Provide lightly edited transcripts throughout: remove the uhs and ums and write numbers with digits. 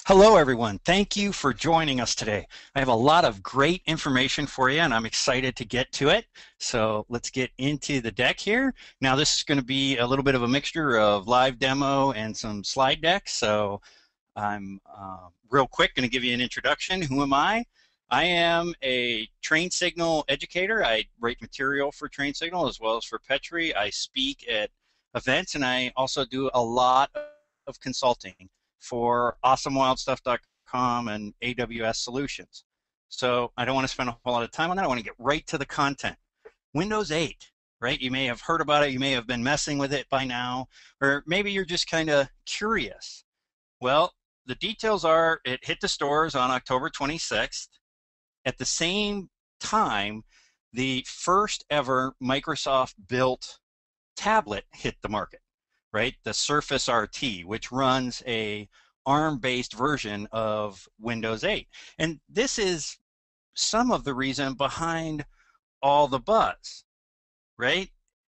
Hello, everyone. Thank you for joining us today. I have a lot of great information for you, and I'm excited to get to it. So let's get into the deck here. Now, this is going to be a little bit of a mixture of live demo and some slide decks. So I'm real quick going to give you an introduction. Who am I? I am a train signal educator. I write material for train signal as well as for Petri. I speak at events, and I also do a lot of consulting for awesomewildstuff.com and AWS Solutions. So I don't want to spend a whole lot of time on that. I want to get right to the content. Windows 8, right? You may have heard about it. You may have been messing with it by now, or maybe you're just kind of curious. Well, the details are it hit the stores on October 26th. At the same time, the first ever Microsoft built tablet hit the market, right? The Surface RT, which runs a ARM-based version of Windows 8. And this is some of the reason behind all the buzz, right?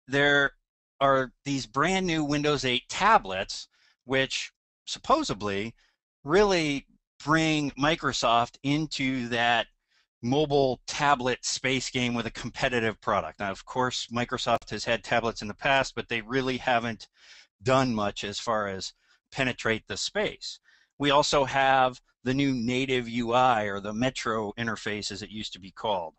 There are these brand new Windows 8 tablets, which supposedly really bring Microsoft into that mobile tablet space game with a competitive product. Now, of course, Microsoft has had tablets in the past, but they really haven't done much as far as penetrate the space. We also have the new native UI, or the Metro interface as it used to be called.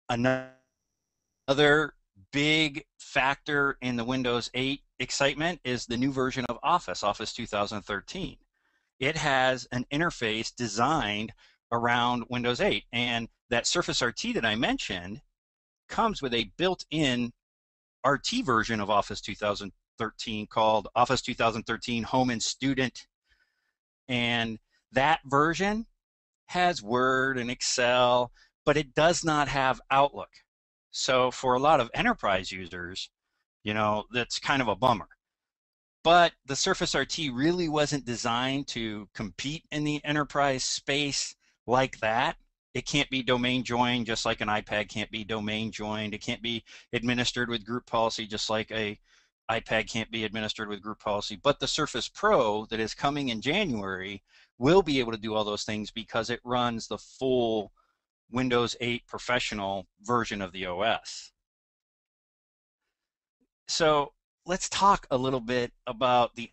Another big factor in the Windows 8 excitement is the new version of Office 2013. It has an interface designed around Windows 8, and that Surface RT that I mentioned comes with a built-in RT version of Office 2013 called Office 2013 Home and Student. And that version has Word and Excel, but it does not have Outlook. So for a lot of enterprise users, that's kind of a bummer. But the Surface RT really wasn't designed to compete in the enterprise space like that. It can't be domain joined just like an iPad can't be domain joined. It can't be administered with group policy just like a iPad can't be administered with group policy. But the Surface Pro that is coming in January will be able to do all those things because it runs the full Windows 8 professional version of the OS. So let's talk a little bit about the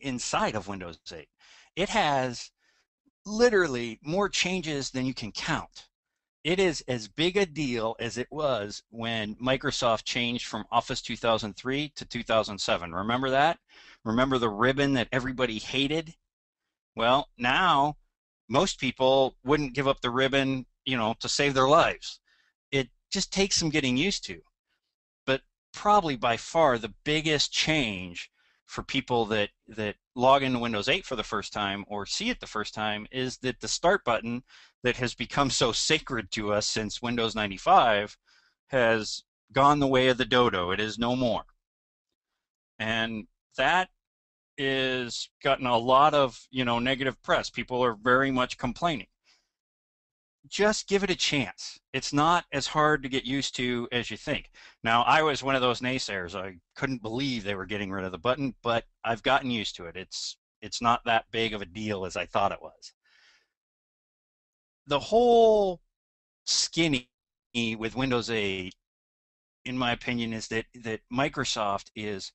inside of Windows 8. It has literally more changes than you can count. It is as big a deal as it was when Microsoft changed from Office 2003 to 2007. Remember that? Remember the ribbon that everybody hated? Well, now most people wouldn't give up the ribbon, to save their lives. It just takes some getting used to. But probably by far the biggest change for people that log into Windows 8 for the first time or see it the first time is that the start button that has become so sacred to us since Windows 95 has gone the way of the dodo. It is no more. And that is gotten a lot of, negative press. People are very much complaining. Just give it a chance. It's not as hard to get used to as you think. Now, I was one of those naysayers. I couldn't believe they were getting rid of the button, but I've gotten used to it. It's not that big of a deal as I thought it was. The whole skinny with Windows 8, in my opinion, is that Microsoft is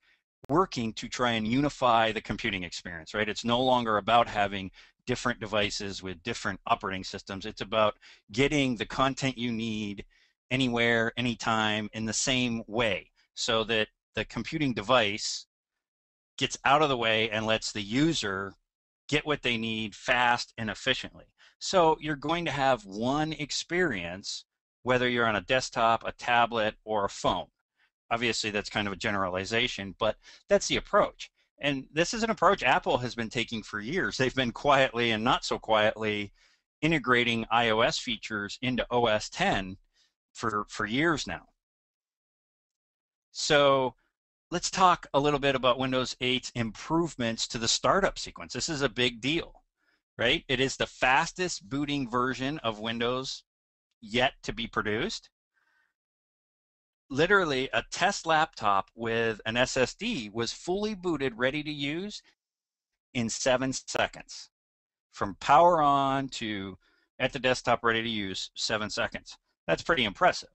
working to try and unify the computing experience, right? It's no longer about having different devices with different operating systems. It's about getting the content you need anywhere, anytime, in the same way, so that the computing device gets out of the way and lets the user get what they need fast and efficiently. So you're going to have one experience, whether you're on a desktop, a tablet, or a phone. Obviously, that's kind of a generalization, but that's the approach. And this is an approach Apple has been taking for years. They've been quietly and not so quietly integrating iOS features into OS 10 for years now. So let's talk a little bit about Windows 8's improvements to the startup sequence. This is a big deal, right? It is the fastest booting version of Windows yet to be produced. Literally, a test laptop with an SSD was fully booted, ready to use in 7 seconds. From power on to at the desktop ready to use, 7 seconds. That's pretty impressive.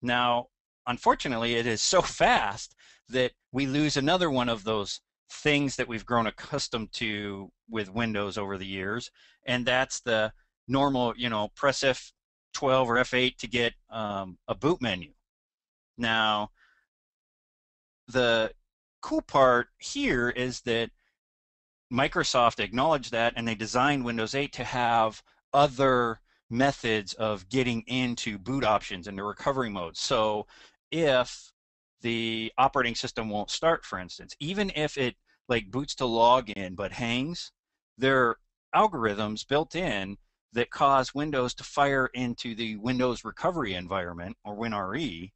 Now, unfortunately, it is so fast that we lose another one of those things that we've grown accustomed to with Windows over the years, and that's the normal, press F12 or F8 to get a boot menu. Now, the cool part here is that Microsoft acknowledged that, and they designed Windows 8 to have other methods of getting into boot options and the recovery mode. So if the operating system won't start, for instance, even if it like boots to login but hangs, there are algorithms built in that cause Windows to fire into the Windows recovery environment, or WinRE,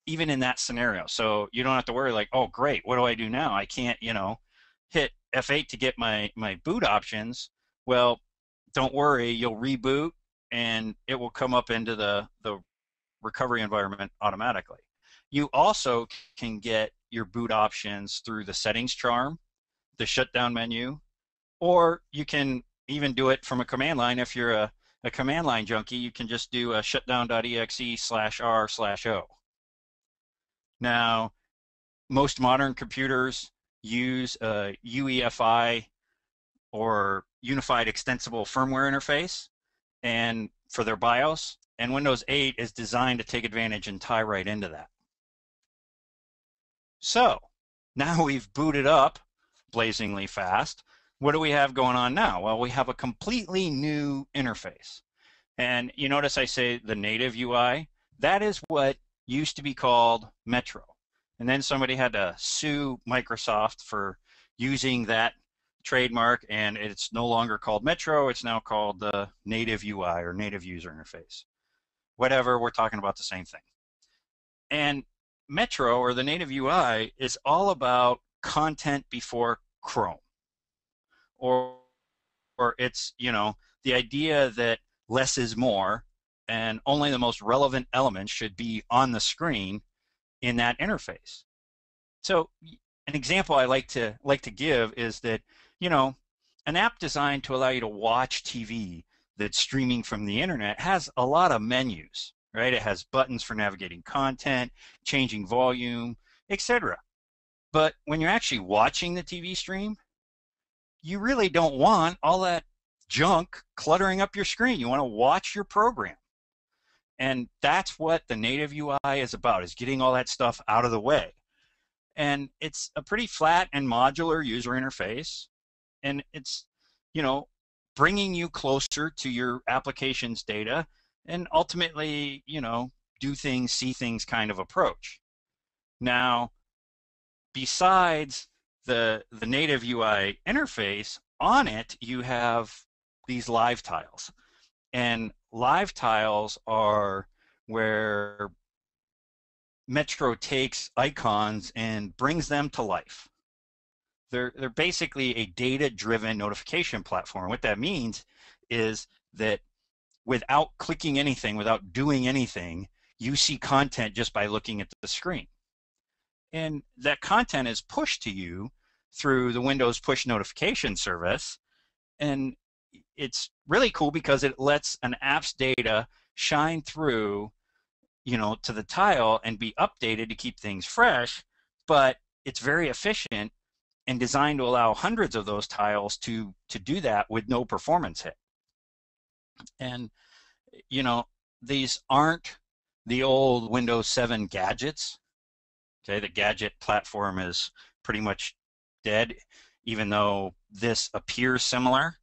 even in that scenario. So you don't have to worry like, oh great, what do I do now? I can't, hit F8 to get my boot options. Well, don't worry, you'll reboot and it will come up into the recovery environment automatically. You also can get your boot options through the settings charm, the shutdown menu, or you can even do it from a command line. If you're a command line junkie, you can just do a shutdown.exe/r/o. Now, most modern computers use a UEFI or Unified Extensible Firmware Interface and for their BIOS, and Windows 8 is designed to take advantage and tie right into that. So now we've booted up blazingly fast. What do we have going on now? Well, we have a completely new interface. And you notice I say the native UI. That is what used to be called Metro. And then somebody had to sue Microsoft for using that trademark, and it's no longer called Metro. It's now called the native UI, or native user interface. Whatever, we're talking about the same thing. And Metro, or the native UI, is all about content before Chrome. Or it's, the idea that less is more, and only the most relevant elements should be on the screen in that interface. So an example I like to give is that, an app designed to allow you to watch TV that's streaming from the internet has a lot of menus, right? It has buttons for navigating content, changing volume, etc. But when you're actually watching the TV stream, you really don't want all that junk cluttering up your screen. You want to watch your program. And that's what the native UI is about, is getting all that stuff out of the way. And it's a pretty flat and modular user interface. And it's, bringing you closer to your application's data and ultimately, do things, see things kind of approach. Now, besides the native UI interface, on it you have these live tiles. And live tiles are where Metro takes icons and brings them to life. They're basically a data-driven notification platform. What that means is that without clicking anything, without doing anything, you see content just by looking at the screen. And that content is pushed to you through the Windows push notification service. And it's really cool because it lets an app's data shine through, to the tile and be updated to keep things fresh, but it's very efficient and designed to allow hundreds of those tiles to do that with no performance hit. And, these aren't the old Windows 7 gadgets. Okay, the gadget platform is pretty much dead, even though this appears similar,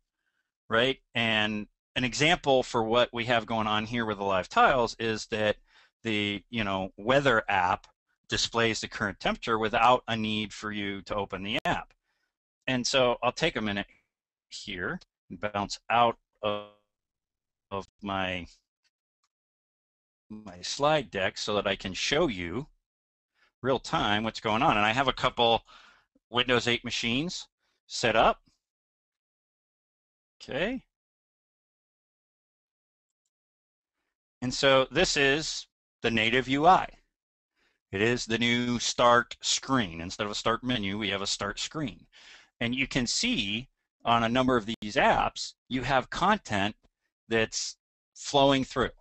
right? And an example for what we have going on here with the live tiles is that the weather app displays the current temperature without a need for you to open the app. And so I'll take a minute here and bounce out of my slide deck so that I can show you real time what's going on. And I have a couple Windows 8 machines set up. Okay. And so this is the native UI. It is the new start screen. Instead of a start menu, we have a start screen. And you can see on a number of these apps, you have content that's flowing through.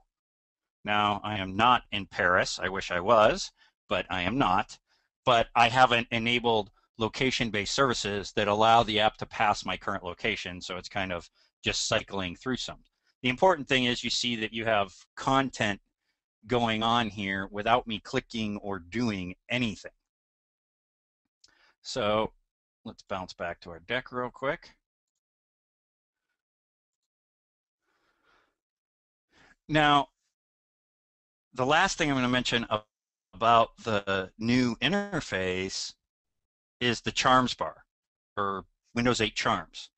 Now, I am not in Paris. I wish I was, but I am not. But I haven't enabled location-based services that allow the app to pass my current location, so it's kind of just cycling through some. The important thing is you see that you have content going on here without me clicking or doing anything. So let's bounce back to our deck real quick. Now, the last thing I'm going to mention about the new interface is the charms bar, or Windows 8 charms.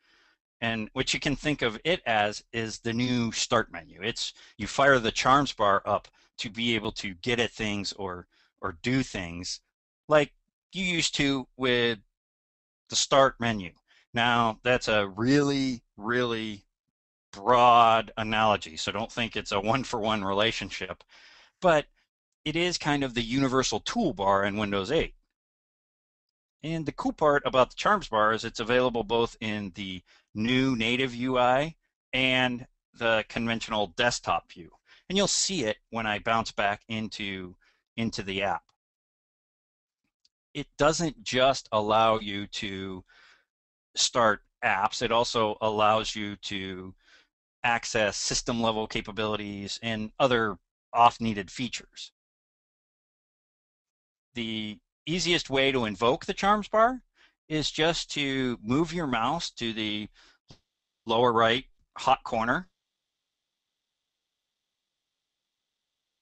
And what you can think of it as is the new start menu. It's you fire the charms bar up to be able to get at things or do things like you used to with the start menu. Now, that's a really, really broad analogy, so don't think it's a one-for-one relationship, but it is kind of the universal toolbar in Windows 8. And the cool part about the Charms bar is it's available both in the new native UI and the conventional desktop view. And you'll see it when I bounce back into the app. It doesn't just allow you to start apps, it also allows you to access system level capabilities and other oft-needed features. The easiest way to invoke the charms bar is just to move your mouse to the lower right hot corner.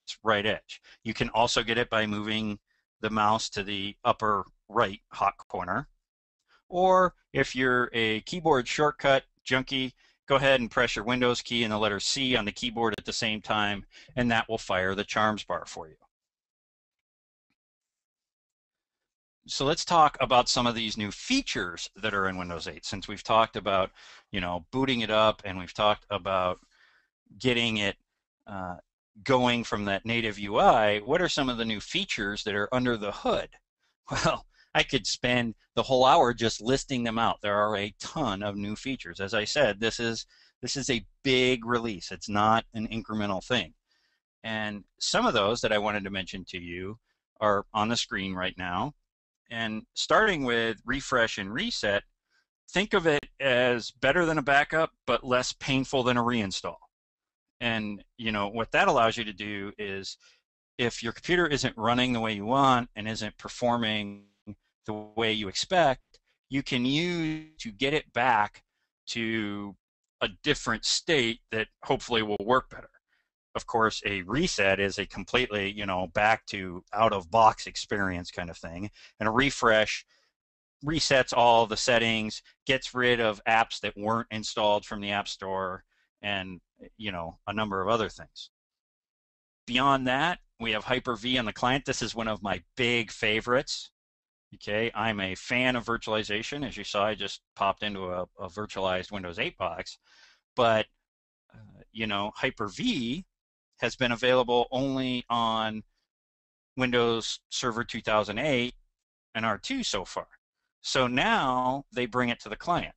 It's right edge. You can also get it by moving the mouse to the upper right hot corner. Or if you're a keyboard shortcut junkie, go ahead and press your Windows key and the letter C on the keyboard at the same time, and that will fire the charms bar for you. So let's talk about some of these new features that are in Windows 8. Since we've talked about, booting it up, and we've talked about getting it going from that native UI, what are some of the new features that are under the hood? Well, I could spend the whole hour just listing them out. There are a ton of new features. As I said, this is a big release. It's not an incremental thing. And some of those that I wanted to mention to you are on the screen right now. And starting with refresh and reset, think of it as better than a backup, but less painful than a reinstall. And what that allows you to do is, if your computer isn't running the way you want and isn't performing the way you expect, you can use to get it back to a different state that hopefully will work better. Of course, a reset is a completely, back to out-of-box experience kind of thing. And a refresh resets all the settings, gets rid of apps that weren't installed from the App Store, and, a number of other things. Beyond that, we have Hyper-V on the client. This is one of my big favorites. Okay, I'm a fan of virtualization. As you saw, I just popped into a virtualized Windows 8 box. But, Hyper-V has been available only on Windows Server 2008 and R2 so far. So now they bring it to the client,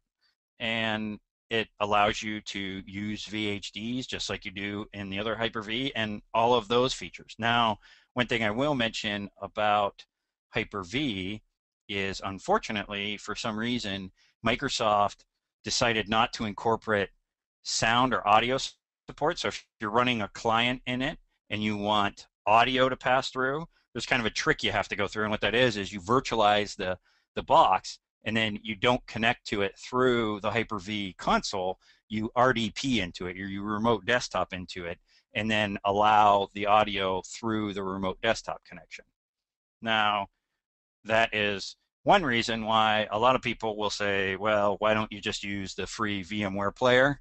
and it allows you to use VHDs just like you do in the other Hyper-V and all of those features. Now, one thing I will mention about Hyper-V is, unfortunately, for some reason, Microsoft decided not to incorporate sound or audio support. So if you're running a client in it and you want audio to pass through, there's kind of a trick you have to go through. And what that is you virtualize the box, and then you don't connect to it through the Hyper-V console. You RDP into it, or you remote desktop into it, and then allow the audio through the remote desktop connection. Now, that is one reason why a lot of people will say, well, why don't you just use the free VMware player?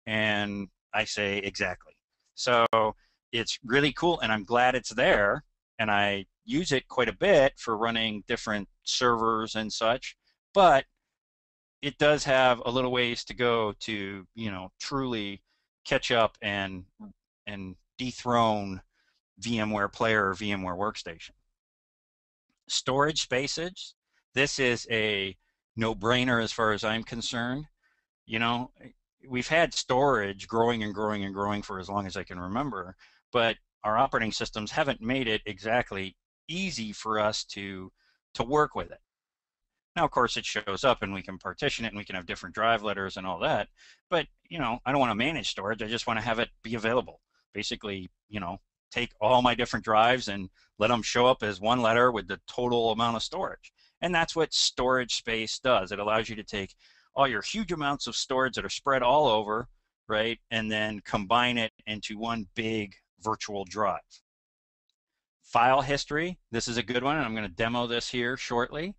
And I say, exactly. So it's really cool, and I'm glad it's there, and I use it quite a bit for running different servers and such, but it does have a little ways to go to, truly catch up and dethrone VMware Player or VMware Workstation. Storage spaces. This is a no-brainer as far as I'm concerned. You know, we've had storage growing and growing and growing for as long as I can remember, but our operating systems haven't made it exactly easy for us to work with it. Now, of course, it shows up and we can partition it and we can have different drive letters and all that. But, I don't want to manage storage. I just want to have it be available. Basically, take all my different drives and let them show up as one letter with the total amount of storage. And that's what storage space does. It allows you to take all your huge amounts of storage that are spread all over, right? And then combine it into one big virtual drive. File history, this is a good one, and I'm going to demo this here shortly.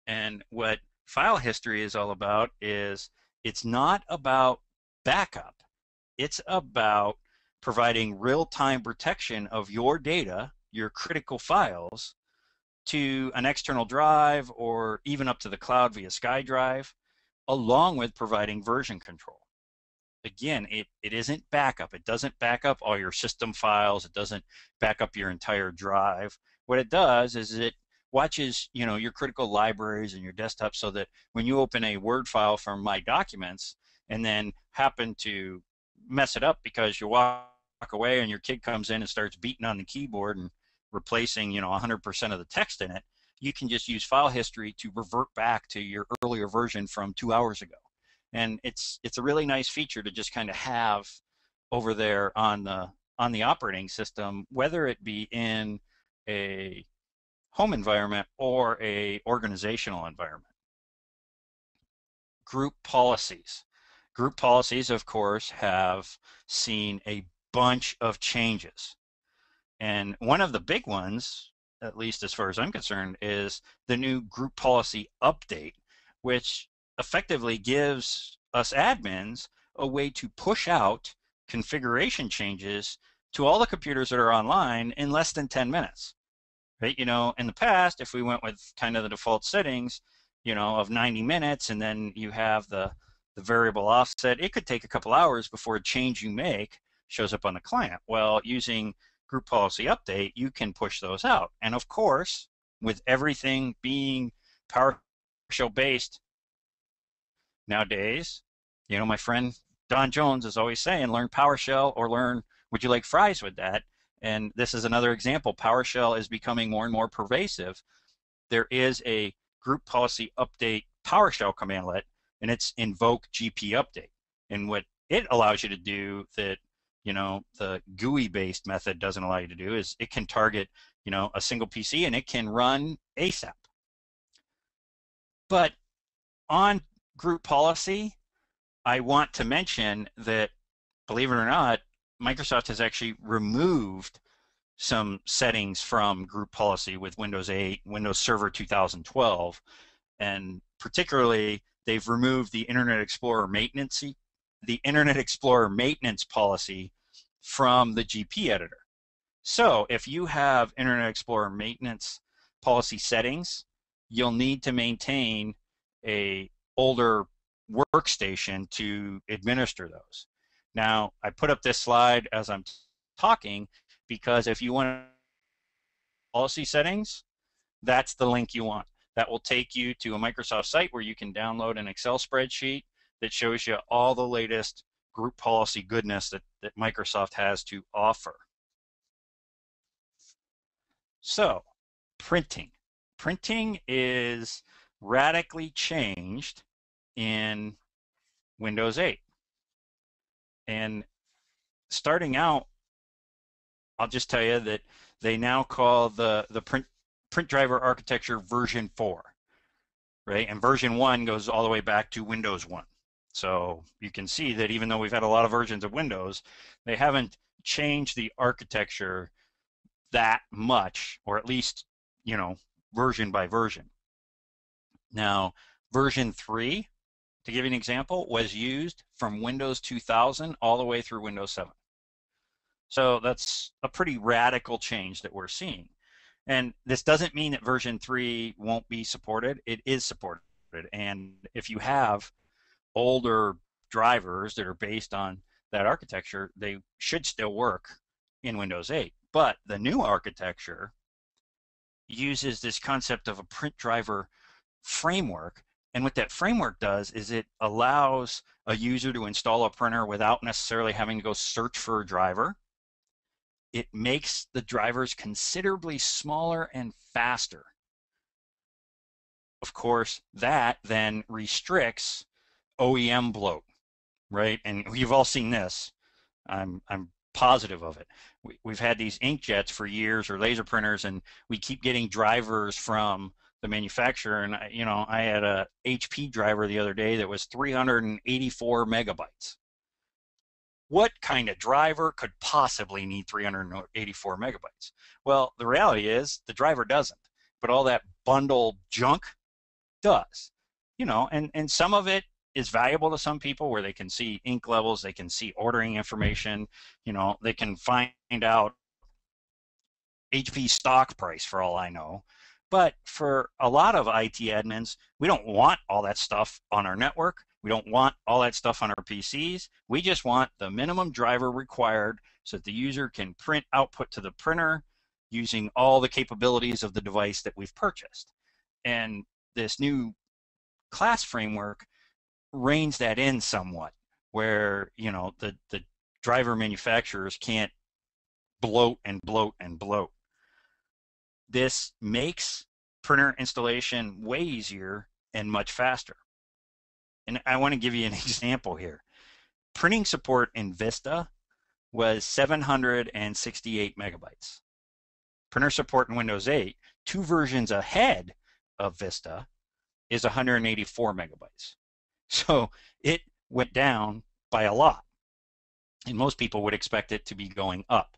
And what file history is all about is it's not about backup. It's about providing real-time protection of your data, your critical files, to an external drive or even up to the cloud via SkyDrive, along with providing version control. Again, it isn't backup. It doesn't back up all your system files. It doesn't back up your entire drive. What it does is it watches, your critical libraries and your desktop, so that when you open a Word file from My Documents and then happen to mess it up because you walk away and your kid comes in and starts beating on the keyboard and replacing, 100% of the text in it, you can just use file history to revert back to your earlier version from 2 hours ago. And it's a really nice feature to just kind of have over there on the operating system, whether it be in a home environment or a organizational environment. Group policies. Group policies, of course, have seen a bunch of changes. And one of the big ones, at least as far as I'm concerned, is the new group policy update, which effectively gives us admins a way to push out configuration changes to all the computers that are online in less than 10 minutes. Right? In the past, if we went with kind of the default settings, of 90 minutes, and then you have the variable offset, it could take a couple hours before a change you make shows up on the client. Well, using group policy update, you can push those out. And of course, with everything being PowerShell based nowadays, my friend Don Jones is always saying, learn PowerShell or learn, would you like fries with that? And this is another example. PowerShell is becoming more and more pervasive. There is a group policy update PowerShell commandlet, and it's invoke GP update. And what it allows you to do that, the GUI-based method doesn't allow you to do is it can target, a single PC, and it can run ASAP. But on group policy, I want to mention that, believe it or not, Microsoft has actually removed some settings from group policy with Windows 8, Windows Server 2012, and particularly they've removed the Internet Explorer maintenance policy from the GP editor. So if you have Internet Explorer maintenance policy settings, you'll need to maintain a older workstation to administer those. Now, I put up this slide as I'm talking because if you want policy settings, that's the link you want. That will take you to a Microsoft site where you can download an Excel spreadsheet that shows you all the latest group policy goodness that Microsoft has to offer. So, printing. Printing is radically changed in Windows 8. And starting out, I'll just tell you that they now call the print driver architecture version 4, right? And version 1 goes all the way back to Windows 1. So you can see that even though we've had a lot of versions of Windows, they haven't changed the architecture that much, or at least, version by version. Now, version 3, to give you an example, was used from Windows 2000 all the way through Windows 7. So that's a pretty radical change that we're seeing. And this doesn't mean that version 3 won't be supported. It is supported. And if you have older drivers that are based on that architecture, they should still work in Windows 8. But the new architecture uses this concept of a print driver framework And what that framework does is it allows a user to install a printer without necessarily having to go search for a driver. It makes the drivers considerably smaller and faster. Of course, that then restricts OEM bloat, right? And you've all seen this. I'm positive of it. We've had these inkjets for years, or laser printers, and we keep getting drivers from the manufacturer. And I had a HP driver the other day that was 384 megabytes. What kind of driver could possibly need 384 megabytes? Well, the reality is the driver doesn't, but all that bundled junk does. And some of it is valuable to some people, where they can see ink levels, they can see ordering information, they can find out HP stock price for all I know. But for a lot of IT admins, we don't want all that stuff on our network. We don't want all that stuff on our PCs. We just want the minimum driver required so that the user can print output to the printer using all the capabilities of the device that we've purchased. And this new class framework reins that in somewhat, where the driver manufacturers can't bloat and bloat and bloat. This makes printer installation way easier and much faster. And I want to give you an example here. Printing support in Vista was 768 megabytes. Printer support in Windows 8, 2 versions ahead of Vista, is 184 megabytes. So it went down by a lot. And most people would expect it to be going up.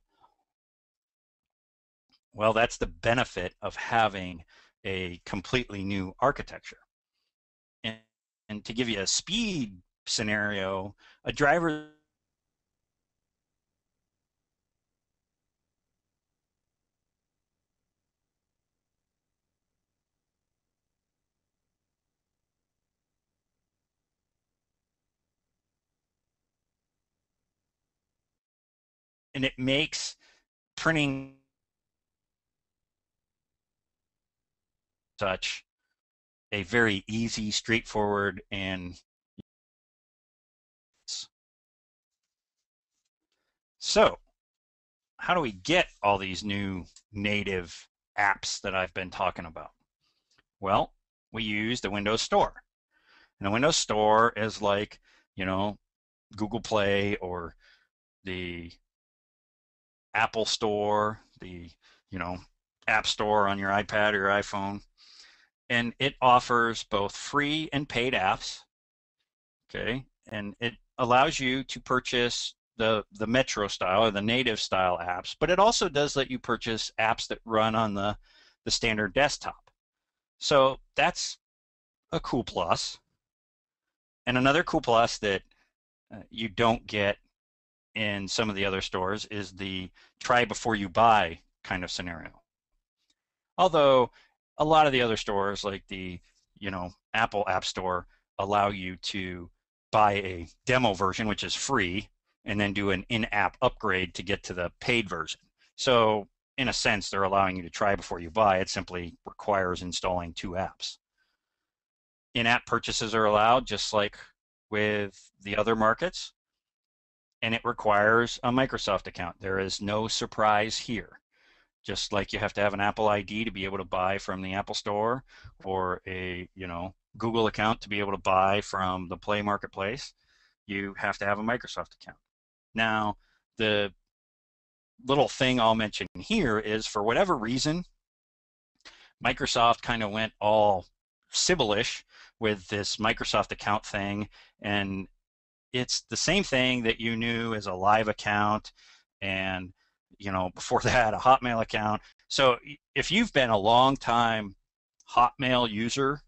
Well, that's the benefit of having a completely new architecture. And to give you a speed scenario, a driver and it makes printing such a very easy, straightforward, and so how do we get all these new native apps that I've been talking about? Well, we use the Windows Store. And the Windows Store is like, Google Play or the Apple Store, the, App Store on your iPad or your iPhone. And it offers both free and paid apps. Okay. And it allows you to purchase the Metro style or the native style apps, but it also does let you purchase apps that run on the standard desktop. So that's a cool plus. And another cool plus that you don't get in some of the other stores is the try before you buy kind of scenario. Although a lot of the other stores, like the Apple App Store, allow you to buy a demo version, which is free, and then do an in-app upgrade to get to the paid version. So in a sense, they're allowing you to try before you buy. It simply requires installing 2 apps. In-app purchases are allowed, just like with the other markets, and it requires a Microsoft account. There is no surprise here. Just like you have to have an Apple ID to be able to buy from the Apple Store, or a Google account to be able to buy from the Play Marketplace, you have to have a Microsoft account. Now, the little thing I'll mention here is, for whatever reason, Microsoft kind of went all Sybil-ish with this Microsoft account thing, and it's the same thing that you knew as a Live account, and before that, a Hotmail account. So if you've been a long time Hotmail user,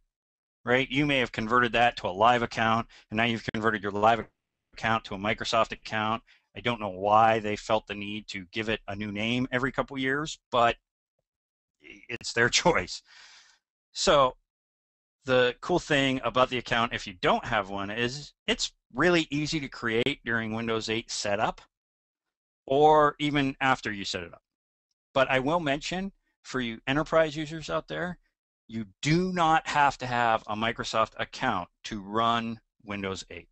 right, you may have converted that to a Live account, and now you've converted your Live account to a Microsoft account. I don't know why they felt the need to give it a new name every couple years, but it's their choice. So the cool thing about the account, if you don't have one, is it's really easy to create during Windows 8 setup, or even after you set it up. But I will mention, for you enterprise users out there, You do not have to have a Microsoft account to run Windows 8.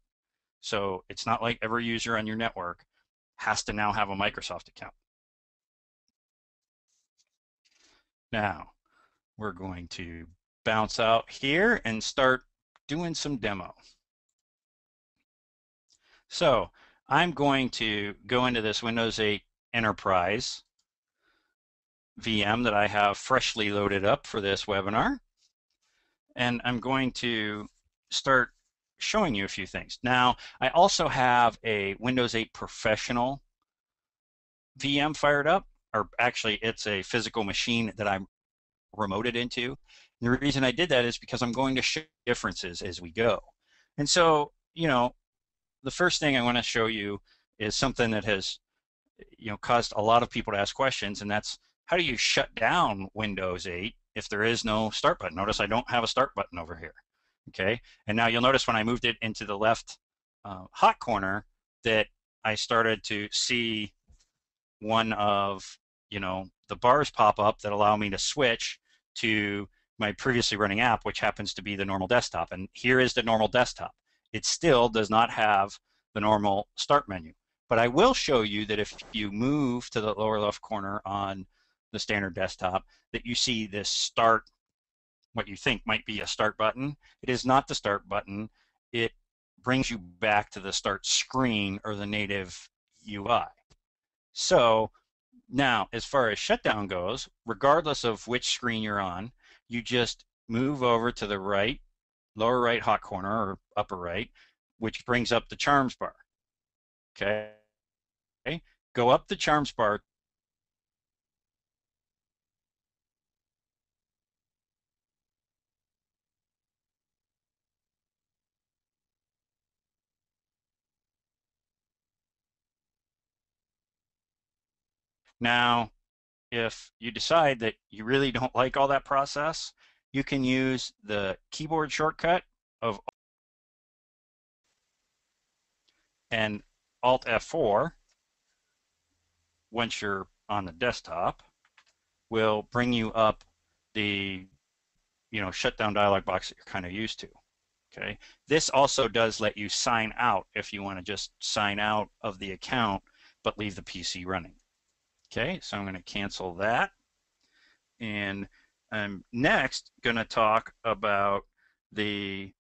So it's not like every user on your network has to now have a Microsoft account. Now, we're going to bounce out here and start doing some demo. So I'm going to go into this Windows 8 Enterprise VM that I have freshly loaded up for this webinar. And I'm going to start showing you a few things. Now, I also have a Windows 8 Professional VM fired up, or actually it's a physical machine that I'm remoted into. And the reason I did that is because I'm going to show differences as we go. And so, the first thing I want to show you is something that has, caused a lot of people to ask questions, and that's how do you shut down Windows 8 if there is no start button? Notice I don't have a start button over here. Okay, and now you'll notice when I moved it into the left hot corner that I started to see one of the bars pop up that allow me to switch to my previously running app, which happens to be the normal desktop. And here is the normal desktop. It still does not have the normal start menu. But I will show you that if you move to the lower left corner on the standard desktop, that you see this start, what you think might be a start button. It is not the start button. It brings you back to the start screen or the native UI. So now, as far as shutdown goes, regardless of which screen you're on, you just move over to the right, lower right hot corner or upper right, which brings up the charms bar. Okay? Go up the charms bar. Now, if you decide that you really don't like all that process, you can use the keyboard shortcut of and Alt F4 once you're on the desktop will bring you up the shutdown dialog box that you're kind of used to. Okay. This also does let you sign out if you want to just sign out of the account but leave the PC running. Okay, so I'm going to cancel that. And I'm next going to talk about the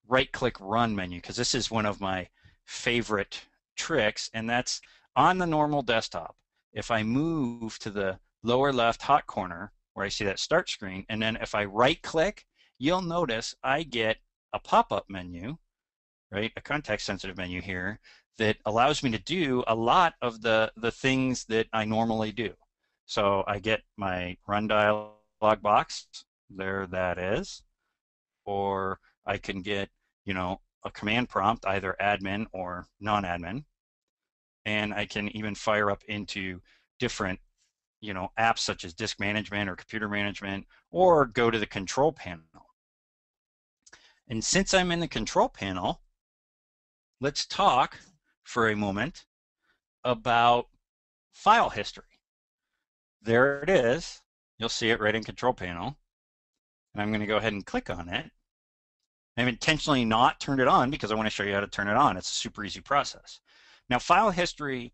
right-click run menu, because this is one of my favorite tricks, and that's on the normal desktop. If I move to the lower left hot corner where I see that start screen, and then if I right-click, you'll notice I get a pop-up menu, right, a context-sensitive menu here that allows me to do a lot of the things that I normally do. So I get my run dialog box, there that is, or I can get, a command prompt, either admin or non-admin, and I can even fire up into different, apps such as disk management or computer management, or go to the control panel. And since I'm in the control panel, let's talk for a moment about file history. There it is. You'll see it right in control panel. And I'm going to go ahead and click on it. I've intentionally not turned it on because I want to show you how to turn it on. It's a super easy process. Now, file history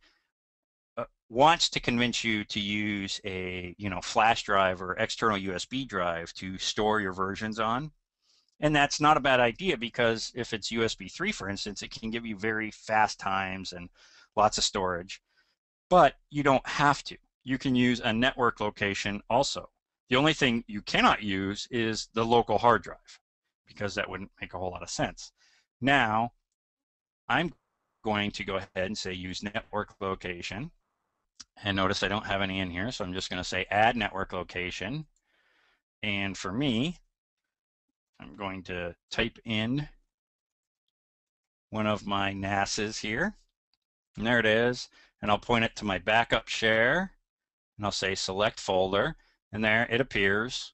wants to convince you to use a flash drive or external USB drive to store your versions on. And that's not a bad idea, because if it's USB 3, for instance, it can give you very fast times and lots of storage. But you don't have to. You can use a network location also. The only thing you cannot use is the local hard drive, because that wouldn't make a whole lot of sense. Now, I'm going to go ahead and say use network location. And notice I don't have any in here, so I'm just going to say add network location. And for me, I'm going to type in one of my NASs here. And there it is. And I'll point it to my backup share. And I'll say select folder. And there it appears.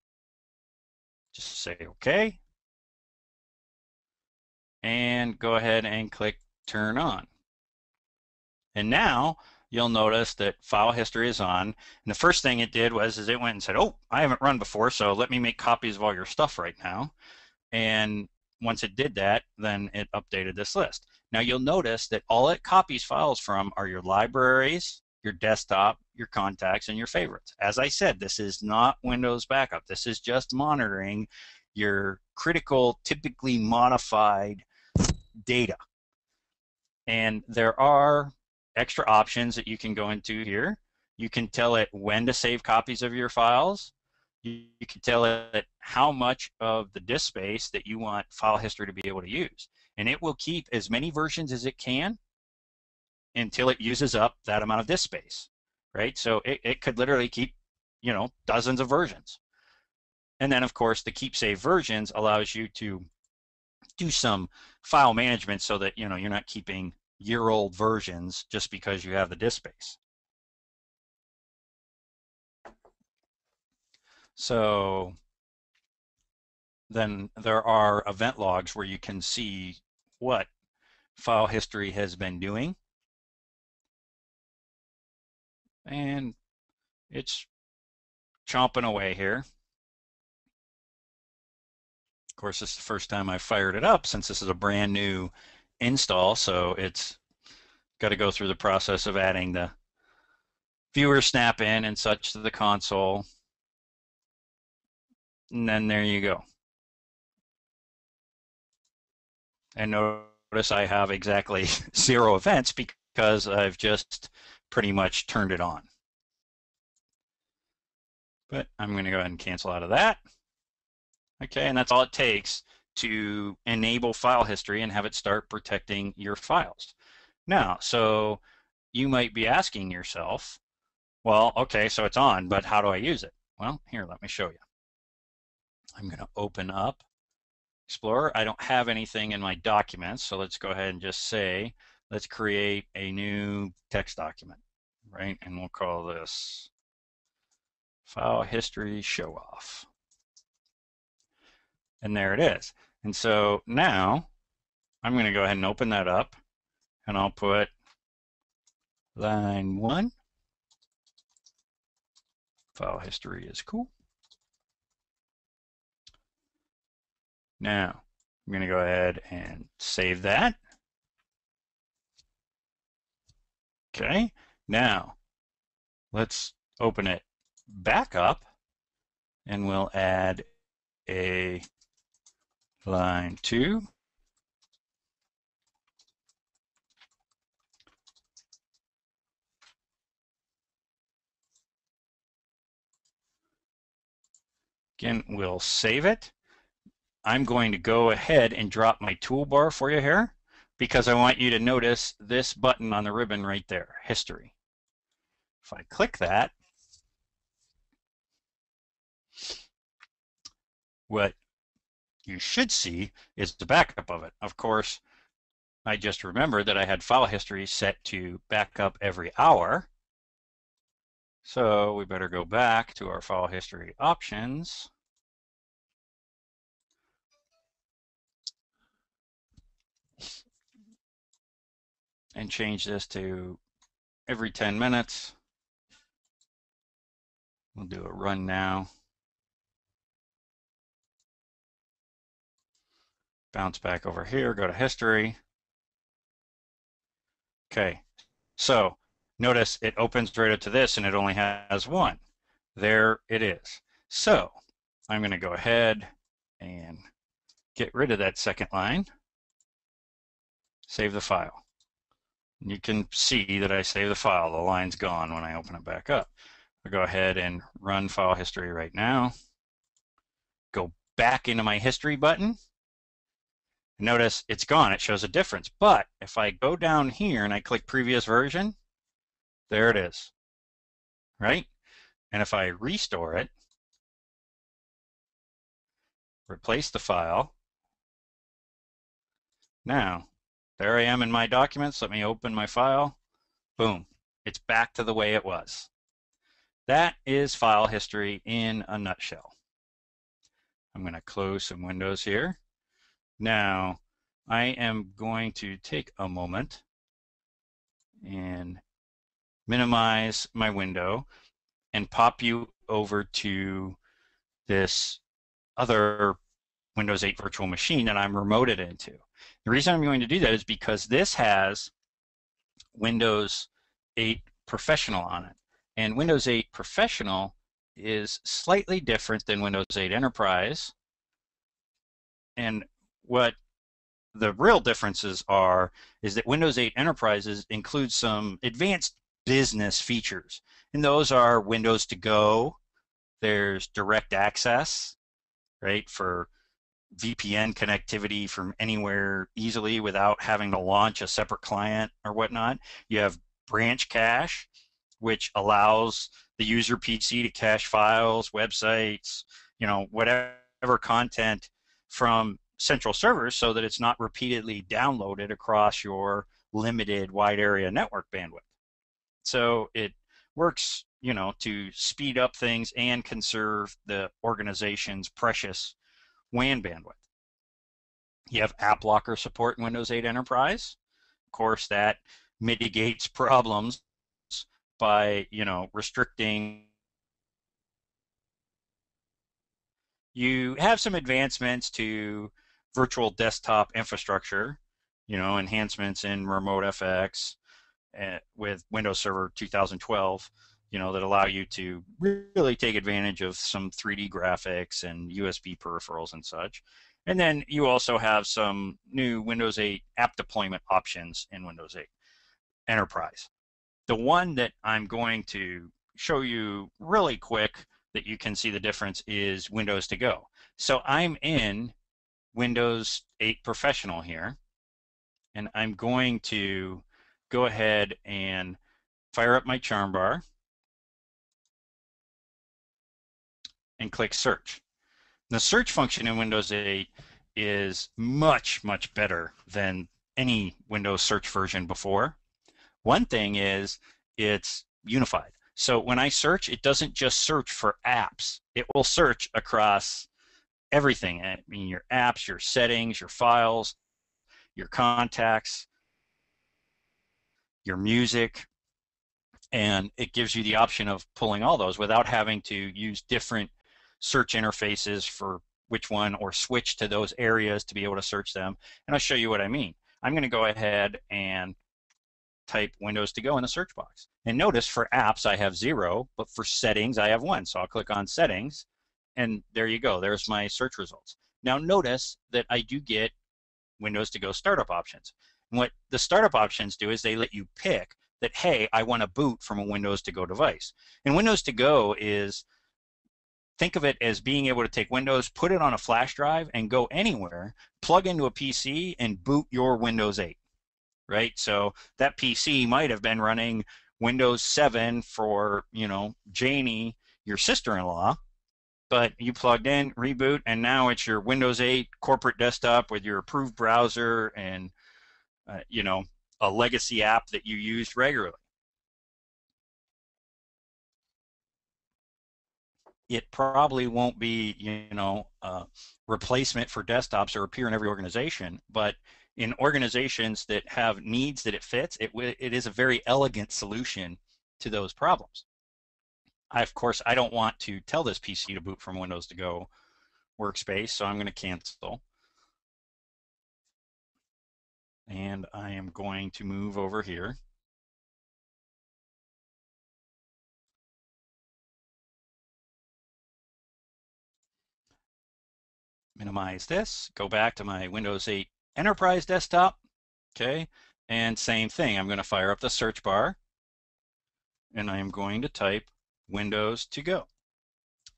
Just say OK. And go ahead and click turn on. And now you'll notice that file history is on. And the first thing it did was it went and said, oh, I haven't run before, so let me make copies of all your stuff right now. And once it did that, then it updated this list. Now you'll notice that all it copies files from are your libraries, your desktop, your contacts, and your favorites. As I said, this is not Windows backup. This is just monitoring your critical, typically modified data. And there are extra options that you can go into here. You can tell it when to save copies of your files. You can tell it how much of the disk space that you want file history to be able to use. And it will keep as many versions as it can until it uses up that amount of disk space, right? So it could literally keep, dozens of versions. And then, of course, the keep save versions allows you to do some file management so that, you're not keeping year-old versions just because you have the disk space. So then there are event logs where you can see what file history has been doing. And it's chomping away here. Of course, this is the first time I fired it up since this is a brand new install, so it's got to go through the process of adding the viewer snap in and such to the console. And then there you go. And notice I have exactly 0 events because I've just pretty much turned it on. But I'm going to go ahead and cancel out of that. Okay, and that's all it takes to enable file history and have it start protecting your files. Now, so you might be asking yourself, well, okay, so it's on, but how do I use it? Well, here, let me show you. I'm going to open up Explorer. I don't have anything in my documents, so let's go ahead and just say, let's create a new text document, right? And we'll call this File History Show Off. And there it is. And so now I'm going to go ahead and open that up, and I'll put line 1. File history is cool. Now I'm going to go ahead and save that. Okay, now let's open it back up, and we'll add a line 2. Again, we'll save it. I'm going to go ahead and drop my toolbar for you here because I want you to notice this button on the ribbon right there, History. If I click that, what you should see is the backup of it. Of course, I just remembered that I had file history set to backup every hour. So we better go back to our file history options. And change this to every 10 minutes. We'll do a run now. Bounce back over here, go to history. Okay, so notice it opens right up to this and it only has 1. There it is. So I'm going to go ahead and get rid of that second line. Save the file. And you can see that I save the file. The line's gone when I open it back up. I'll go ahead and run file history right now. Go back into my history button. Notice it's gone. It shows a difference. But if I go down here and I click previous version, there it is, right? And if I restore it, replace the file, now there I am in my documents. Let me open my file. Boom, it's back to the way it was. That is file history in a nutshell. I'm going to close some windows here. Now, I am going to take a moment and minimize my window, and pop you over to this other Windows 8 virtual machine that I'm remoted into. The reason I'm going to do that is because this has Windows 8 Professional on it. And Windows 8 Professional is slightly different than Windows 8 Enterprise. And what the real differences are is that Windows 8 Enterprises includes some advanced business features. And those are Windows to Go, there's direct access, right, for VPN connectivity from anywhere easily without having to launch a separate client or whatnot. You have branch cache, which allows the user PC to cache files, websites, whatever content from central servers so that it's not repeatedly downloaded across your limited wide area network bandwidth. So it works, to speed up things and conserve the organization's precious WAN bandwidth. You have AppLocker support in Windows 8 Enterprise. Of course, that mitigates problems by, restricting. You have some advancements to virtual desktop infrastructure, enhancements in Remote FX with Windows Server 2012, that allow you to really take advantage of some 3D graphics and USB peripherals and such. And then you also have some new Windows 8 app deployment options in Windows 8 Enterprise. The one that I'm going to show you really quick that you can see the difference is Windows to Go. So I'm in Windows 8 Professional here, and I'm going to go ahead and fire up my charm bar and click search. The search function in Windows 8 is much, much better than any Windows search version before. One thing is it's unified. So when I search, it doesn't just search for apps. It will search across everything. I mean, your apps, your settings, your files, your contacts, your music, and it gives you the option of pulling all those without having to use different search interfaces for which one or switch to those areas to be able to search them. And I'll show you what I mean. I'm going to go ahead and type Windows to Go in the search box. And notice for apps I have 0, but for settings I have 1. So I'll click on settings, and there you go. There's my search results. Now notice that I do get Windows to Go startup options. And what the startup options do is they let you pick that, hey, I want to boot from a Windows to Go device. And Windows to Go is, think of it as being able to take Windows, put it on a flash drive, and go anywhere, plug into a PC, and boot your Windows 8. Right? So that PC might have been running Windows 7 for, Janie, your sister-in-law, but you plugged in, reboot, and now it's your Windows 8 corporate desktop with your approved browser and, a legacy app that you used regularly. It probably won't be, a replacement for desktops or appear in every organization, but in organizations that have needs that it fits, it is a very elegant solution to those problems. Of course, I don't want to tell this PC to boot from Windows to Go workspace, so I'm going to cancel. And I am going to move over here. Minimize this, go back to my Windows 8 Enterprise desktop, okay, and same thing. I'm going to fire up the search bar, and I am going to type Windows to Go.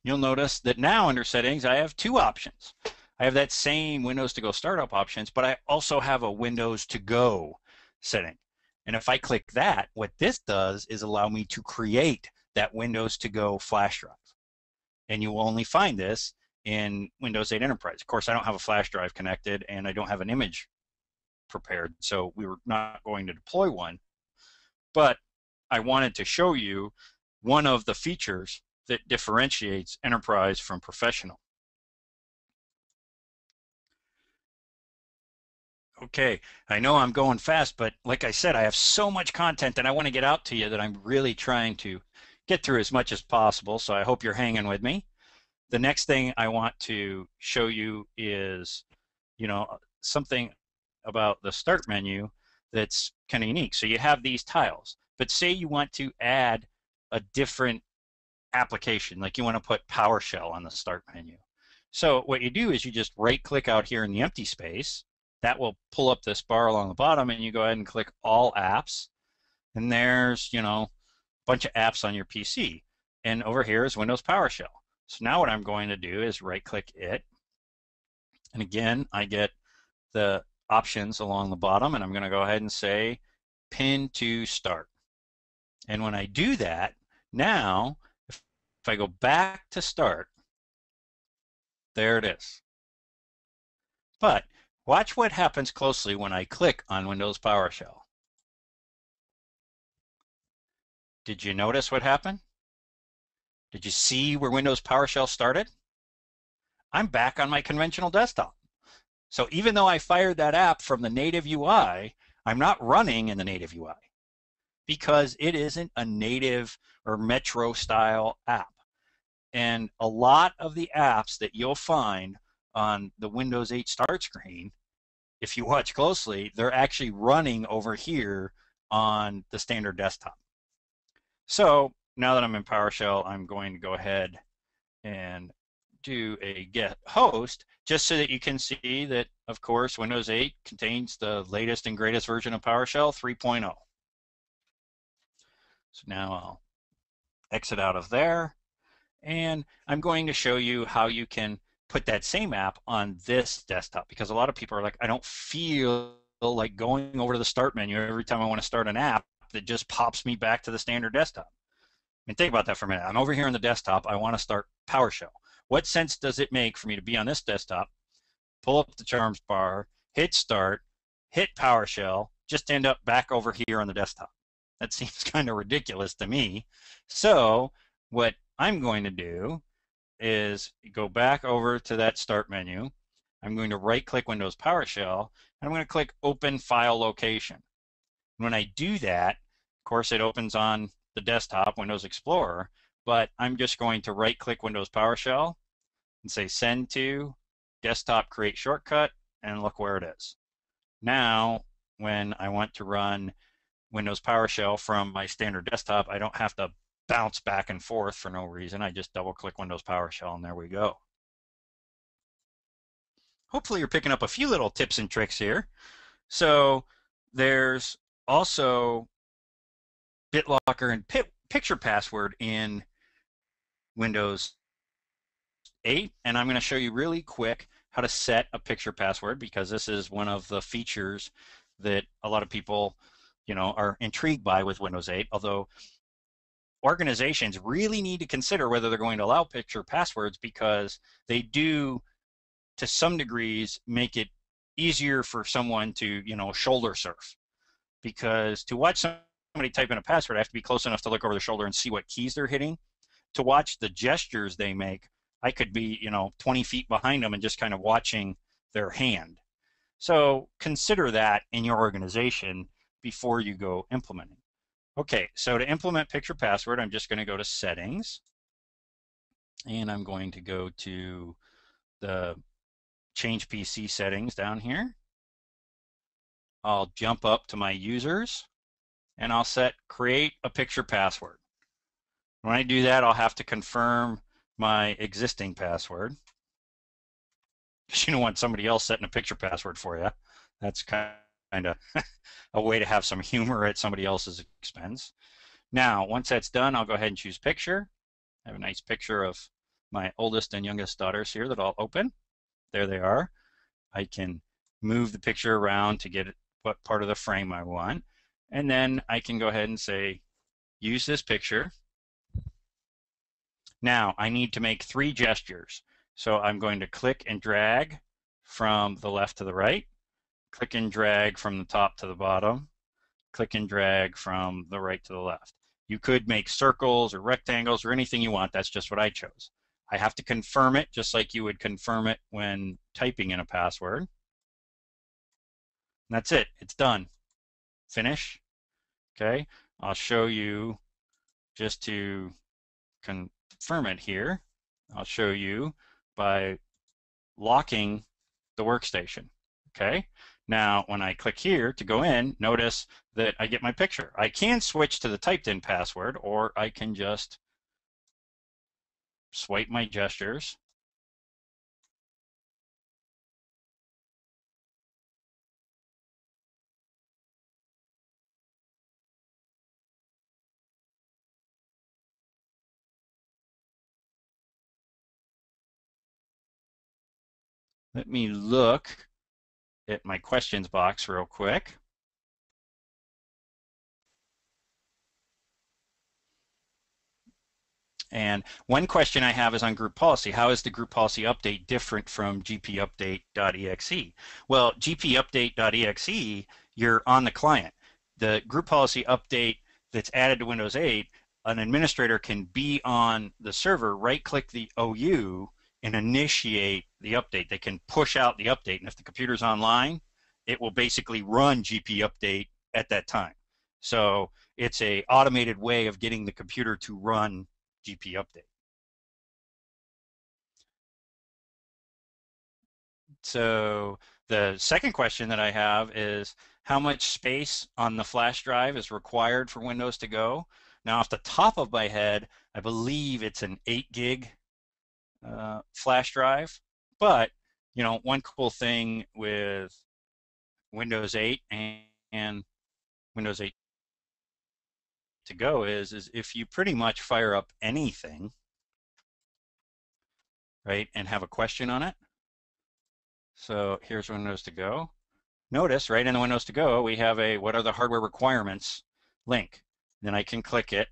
You'll notice that now under settings, I have 2 options. I have that same Windows to Go startup options, but I also have a Windows to Go setting. And if I click that, what this does is allow me to create that Windows to Go flash drive. And you will only find this in Windows 8 Enterprise. Of course, I don't have a flash drive connected, and I don't have an image prepared, so we were not going to deploy one. But I wanted to show you one of the features that differentiates Enterprise from Professional. Okay, I know I'm going fast, but like I said, I have so much content that I want to get out to you that I'm really trying to get through as much as possible. So I hope you're hanging with me. The next thing I want to show you is, something about the start menu that's kind of unique. So you have these tiles, but say you want to add a different application, like you want to put PowerShell on the start menu. So what you do is you just right click out here in the empty space. That will pull up this bar along the bottom, and you go ahead and click all apps. And there's, a bunch of apps on your PC. And over here is Windows PowerShell. So now what I'm going to do is right click it. And again, I get the options along the bottom, and I'm going to go ahead and say pin to start. And when I do that, now if I go back to start, there it is. But watch what happens closely when I click on Windows PowerShell. Did you notice what happened? Did you see where Windows PowerShell started? I'm back on my conventional desktop. So even though I fired that app from the native UI, I'm not running in the native UI because it isn't a native or Metro style app. And a lot of the apps that you'll find on the Windows 8 start screen, if you watch closely, they're actually running over here on the standard desktop. So now that I'm in PowerShell, I'm going to go ahead and do a get host just so that you can see that, of course, Windows 8 contains the latest and greatest version of PowerShell 3.0. So now I'll exit out of there, and I'm going to show you how you can put that same app on this desktop, because a lot of people are like, I don't feel like going over to the start menu every time I want to start an app that just pops me back to the standard desktop. I mean, think about that for a minute. I'm over here on the desktop. I want to start PowerShell. What sense does it make for me to be on this desktop, pull up the charms bar, hit start, hit PowerShell, just end up back over here on the desktop? That seems kind of ridiculous to me. So what I'm going to do is go back over to that start menu. I'm going to right click Windows PowerShell, and I'm going to click Open File Location. When I do that, of course, it opens on the desktop, Windows Explorer, but I'm just going to right click Windows PowerShell and say send to desktop create shortcut, and look where it is. Now, when I want to run Windows PowerShell from my standard desktop, I don't have to bounce back and forth for no reason. I just double click Windows PowerShell, and there we go. Hopefully you're picking up a few little tips and tricks here. So there's also BitLocker and picture password in Windows 8, and I'm going to show you really quick how to set a picture password, because this is one of the features that a lot of people, are intrigued by with Windows 8, although organizations really need to consider whether they're going to allow picture passwords, because they do, to some degrees, make it easier for someone to, shoulder surf. Because to watch somebody type in a password, I have to be close enough to look over their shoulder and see what keys they're hitting. To watch the gestures they make, I could be, 20 feet behind them and just kind of watching their hand. So consider that in your organization before you go implementing. Okay, so to implement picture password, I'm just going to go to settings, and I'm going to go to the change PC settings down here. I'll jump up to my users, and I'll set create a picture password. When I do that, I'll have to confirm my existing password, because you don't want somebody else setting a picture password for you. That's kind of a way to have some humor at somebody else's expense. Now, once that's done, I'll go ahead and choose picture. I have a nice picture of my oldest and youngest daughters here that I'll open. There they are. I can move the picture around to get what part of the frame I want. And then I can go ahead and say, use this picture. Now, I need to make 3 gestures. So I'm going to click and drag from the left to the right, click and drag from the top to the bottom, click and drag from the right to the left. You could make circles or rectangles or anything you want. That's just what I chose. I have to confirm it just like you would confirm it when typing in a password. And that's it. It's done. Finish. Okay. I'll show you just to confirm it here. I'll show you by locking the workstation. Okay. Now, when I click here to go in, notice that I get my picture. I can switch to the typed in password, or I can just swipe my gestures. Let me look at my questions box real quick. And one question I have is on group policy. How is the group policy update different from gpupdate.exe? Well, gpupdate.exe, you're on the client. The group policy update that's added to Windows 8, an administrator can be on the server, right-click the OU, and initiate the update. They can push out the update, and if the computer's online, it will basically run GP update at that time. So it's a automated way of getting the computer to run GP update. So the second question that I have is how much space on the flash drive is required for Windows to go? Now, off the top of my head, I believe it's an 8 gig flash drive. But, you know, one cool thing with Windows 8 and Windows 8 to go is if you pretty much fire up anything, right, and have a question on it. So here's Windows to go. Notice right in the Windows to go, we have a what are the hardware requirements link. Then I can click it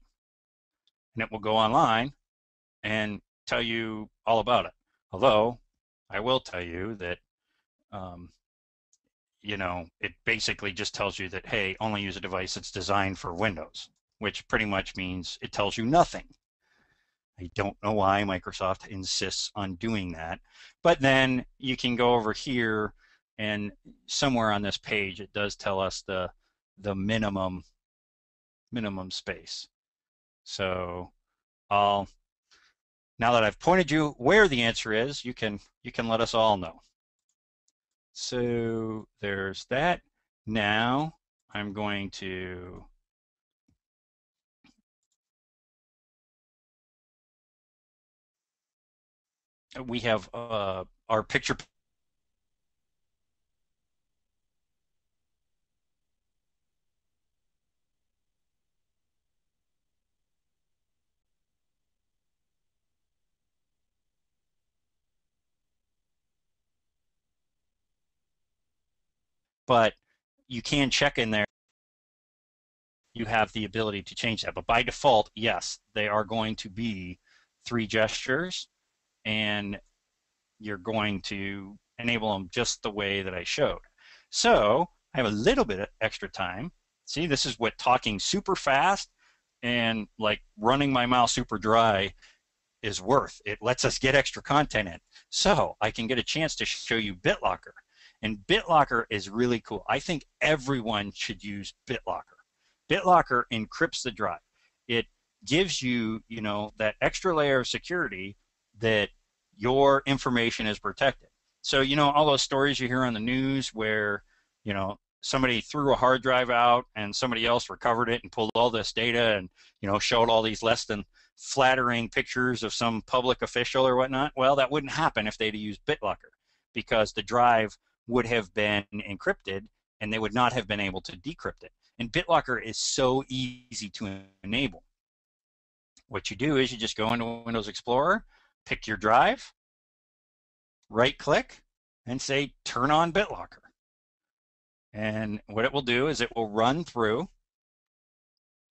and it will go online and tell you all about it. Although I will tell you that, you know, it basically just tells you that, hey, only use a device that's designed for Windows, which pretty much means it tells you nothing. I don't know why Microsoft insists on doing that. But then you can go over here and somewhere on this page it does tell us the minimum space. So I'll now that I've pointed you where the answer is, you can let us all know. So there's that. Now I'm going to we have our picture, but you can check in there. You have the ability to change that. But by default, yes, they are going to be 3 gestures, and you're going to enable them just the way that I showed. So I have a little bit of extra time. See, this is what talking super fast and like running my mouth super dry is worth. It lets us get extra content in. So I can get a chance to show you BitLocker. And BitLocker is really cool. I think everyone should use BitLocker. BitLocker encrypts the drive. It gives you, you know, that extra layer of security that your information is protected. So, you know, all those stories you hear on the news where, you know, somebody threw a hard drive out and somebody else recovered it and pulled all this data and, you know, showed all these less than flattering pictures of some public official or whatnot. Well, that wouldn't happen if they'd used BitLocker because the drive would have been encrypted and they would not have been able to decrypt it. And BitLocker is so easy to enable. What you do is you just go into Windows Explorer, pick your drive, right click, and say turn on BitLocker. And what it will do is it will run through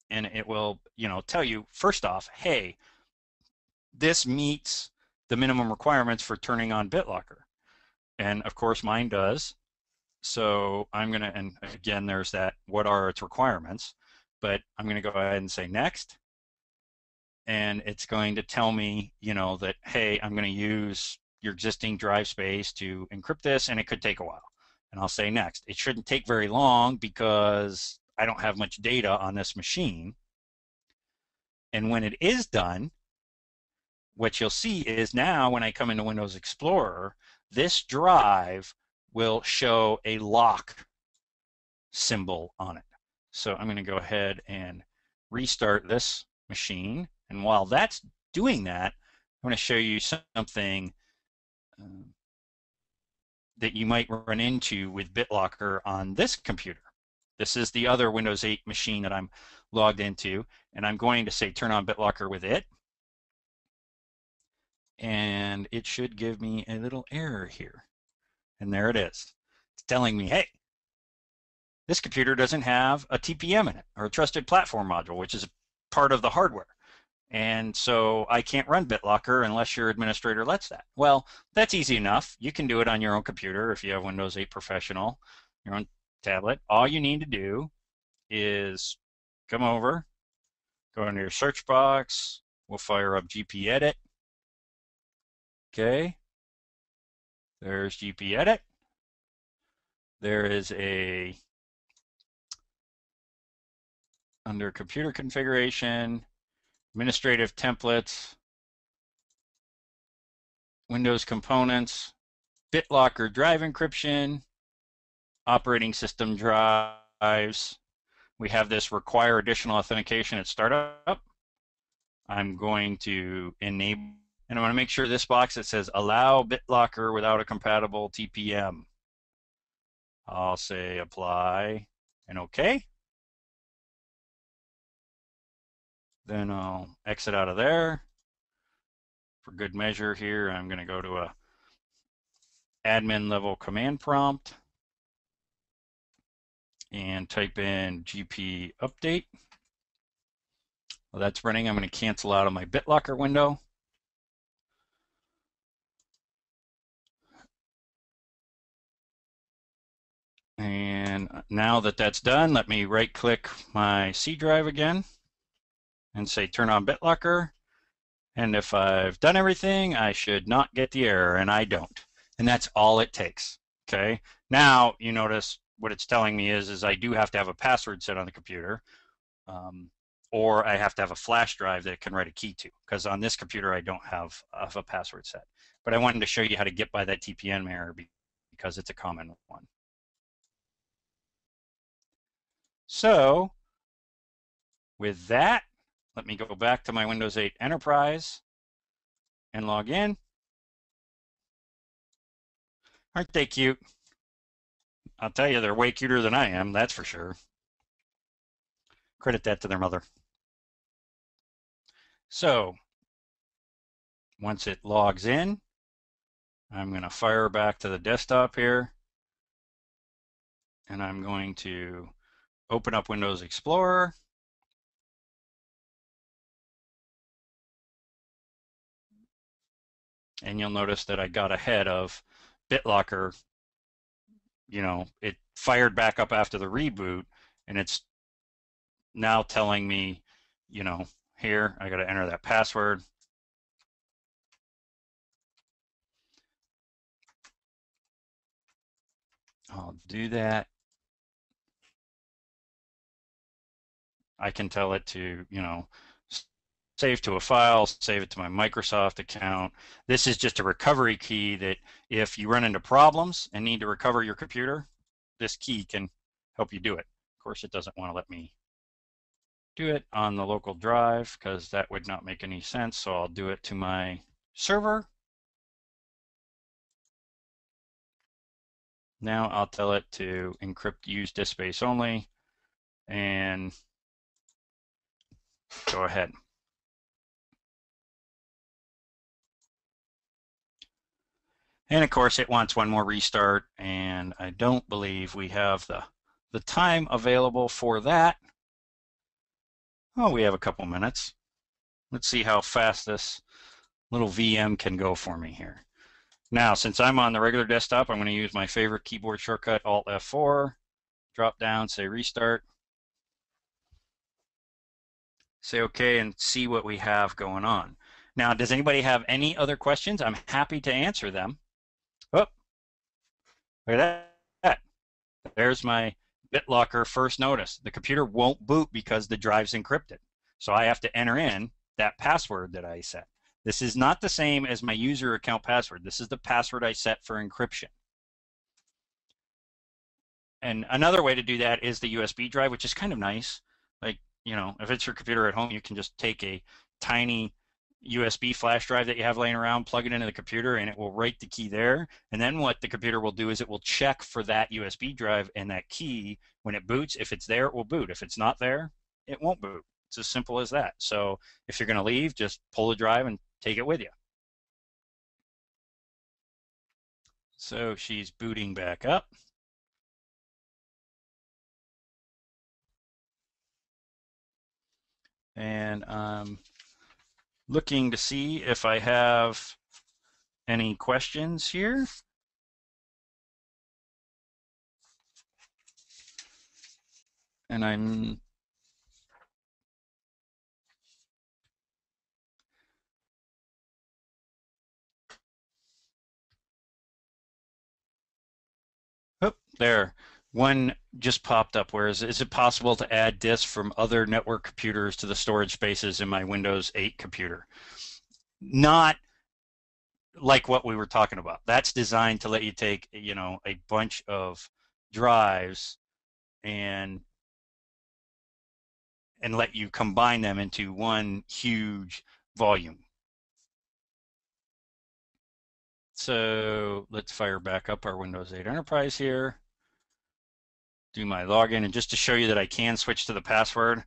and it will, you know, tell you first off, hey, this meets the minimum requirements for turning on BitLocker. And of course mine does. So I'm going to, and again, there's that, what are its requirements? But I'm going to go ahead and say next. And it's going to tell me, you know, that, hey, I'm going to use your existing drive space to encrypt this, and it could take a while. and I'll say next. It shouldn't take very long because I don't have much data on this machine. And when it is done, what you'll see is now when I come into Windows Explorer, this drive will show a lock symbol on it. So I'm going to go ahead and restart this machine. And while that's doing that, I'm going to show you something that you might run into with BitLocker on this computer. This is the other Windows 8 machine that I'm logged into, and I'm going to say turn on BitLocker with it. And it should give me a little error here. And there it is. It's telling me, hey, this computer doesn't have a TPM in it, or a trusted platform module, which is part of the hardware. And so I can't run BitLocker unless your administrator lets that. Well, that's easy enough. You can do it on your own computer if you have Windows 8 Professional, your own tablet. All you need to do is come over, go into your search box. We'll fire up GPEdit. Okay. There's GPEdit. There is a, under computer configuration, administrative templates, Windows components, BitLocker drive encryption, operating system drives. We have this require additional authentication at startup. I'm going to enable, and I'm going to make sure this box that says allow BitLocker without a compatible TPM. I'll say apply and OK. Then I'll exit out of there. For good measure here, I'm going to go to a admin level command prompt and type in GP update. Well, that's running. I'm going to cancel out of my BitLocker window. And now that that's done, let me right click my C drive again and say turn on BitLocker. And if I've done everything, I should not get the error, and I don't. And that's all it takes. Okay. Now you notice what it's telling me is I do have to have a password set on the computer, or I have to have a flash drive that it can write a key to, because on this computer I don't have a password set. But I wanted to show you how to get by that TPM error because it's a common one. So with that, let me go back to my Windows 8 Enterprise and log in. Aren't they cute? I'll tell you, they're way cuter than I am, that's for sure. Credit that to their mother. So once it logs in, I'm going to fire back to the desktop here, and I'm going to open up Windows Explorer. And you'll notice that I got ahead of BitLocker. You know, it fired back up after the reboot, and it's now telling me, you know, here I got to enter that password. I'll do that. I can tell it to, you know, save to a file, save it to my Microsoft account. This is just a recovery key that if you run into problems and need to recover your computer, this key can help you do it. Of course, it doesn't want to let me do it on the local drive because that would not make any sense. So I'll do it to my server. Now I'll tell it to encrypt use disk space only and go ahead. And of course it wants one more restart, and I don't believe we have the time available for that. Oh, we have a couple minutes. Let's see how fast this little VM can go for me here. Now, since I'm on the regular desktop, I'm going to use my favorite keyboard shortcut, Alt F4, drop down, say restart, say OK, and see what we have going on. Now, does anybody have any other questions? I'm happy to answer them. Oh, look at that. There's my BitLocker first notice. The computer won't boot because the drive's encrypted. So I have to enter in that password that I set. This is not the same as my user account password. This is the password I set for encryption. And another way to do that is the USB drive, which is kind of nice. Like, you know, if it's your computer at home, you can just take a tiny USB flash drive that you have laying around, plug it into the computer, and it will write the key there. And then what the computer will do is it will check for that USB drive and that key when it boots. If it's there, it will boot. If it's not there, it won't boot. It's as simple as that. So if you're going to leave, just pull the drive and take it with you. So she's booting back up. And I'm looking to see if I have any questions here. And I'm there. One just popped up. Where is it possible to add disks from other network computers to the storage spaces in my Windows 8 computer? Not like what we were talking about. That's designed to let you take, you know, a bunch of drives and let you combine them into one huge volume. So let's fire back up our Windows 8 Enterprise here. Do my login, and just to show you that I can switch to the password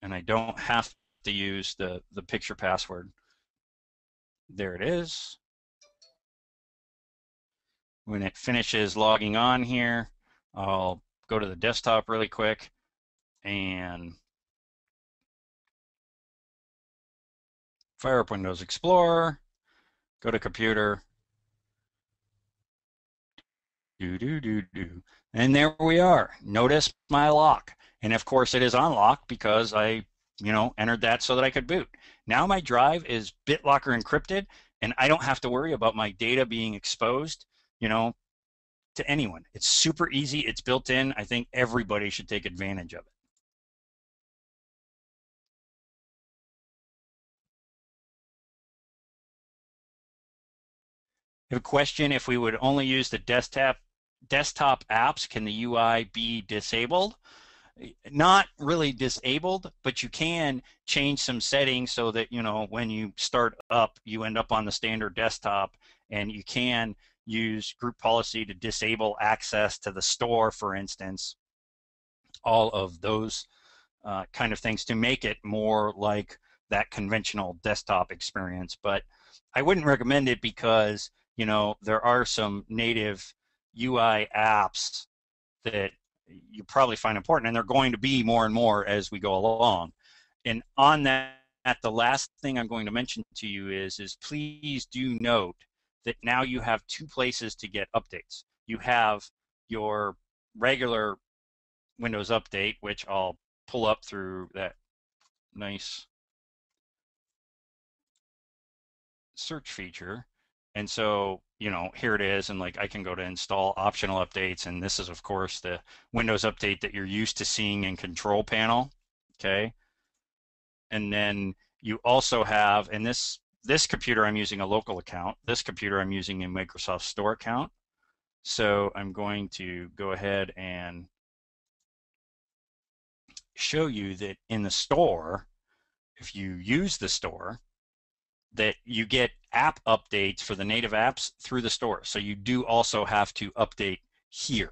and I don't have to use the picture password. There it is. When it finishes logging on here, I'll go to the desktop really quick and fire up Windows Explorer, go to computer, and there we are. Notice my lock. And of course it is on lock because I, you know, entered that so that I could boot. Now my drive is BitLocker encrypted and I don't have to worry about my data being exposed, you know, to anyone. It's super easy. It's built in. I think everybody should take advantage of it. I have a question. If we would only use the desktop apps, can the UI be disabled? Not really disabled, but you can change some settings so that, you know, when you start up, you end up on the standard desktop, and you can use group policy to disable access to the store, for instance. All of those kind of things to make it more like that conventional desktop experience. But I wouldn't recommend it because, you know, there are some native UI apps that you probably find important, and they're going to be more and more as we go along. And on that, the last thing I'm going to mention to you is please do note that now you have two places to get updates. You have your regular Windows Update, which I'll pull up through that nice search feature. And so, you know, here it is, and like I can go to install optional updates, and this is of course the Windows Update that you're used to seeing in Control Panel, okay? And then you also have, and this computer I'm using a local account, this computer I'm using a Microsoft Store account. So I'm going to go ahead and show you that in the store, if you use the store, that you get app updates for the native apps through the store. So you do also have to update here.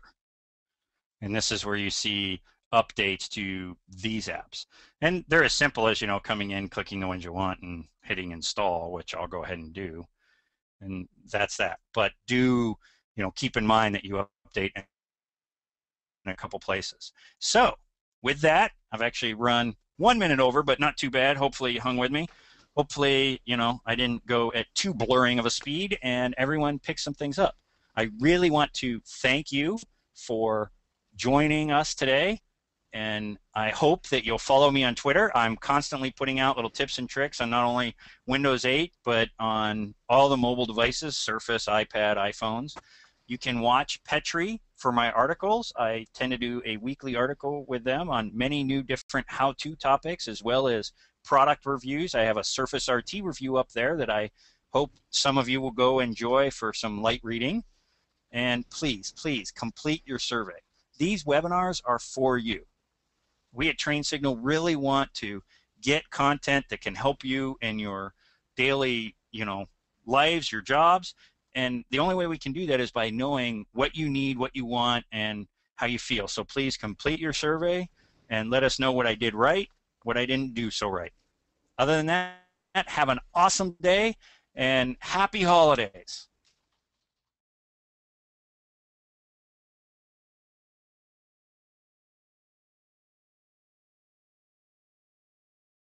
And this is where you see updates to these apps. And they're as simple as, you know, coming in, clicking the ones you want, and hitting install, which I'll go ahead and do. And that's that. But do, you know, keep in mind that you update in a couple places. So with that, I've actually run 1 minute over, but not too bad. Hopefully you hung with me. Hopefully, you know, I didn't go at too blurring of a speed and everyone picked some things up. I really want to thank you for joining us today, and I hope that you'll follow me on Twitter. I'm constantly putting out little tips and tricks on not only Windows 8, but on all the mobile devices, Surface, iPad, iPhones. You can watch Petri for my articles. I tend to do a weekly article with them on many new different how-to topics, as well as product reviews. I have a Surface RT review up there that I hope some of you will go enjoy for some light reading. And please, please complete your survey. These webinars are for you. We at Train Signal really want to get content that can help you in your daily, lives, your jobs. And the only way we can do that is by knowing what you need, what you want, and how you feel. So please complete your survey and let us know what I did right, what I didn't do so right. Other than that, have an awesome day and happy holidays.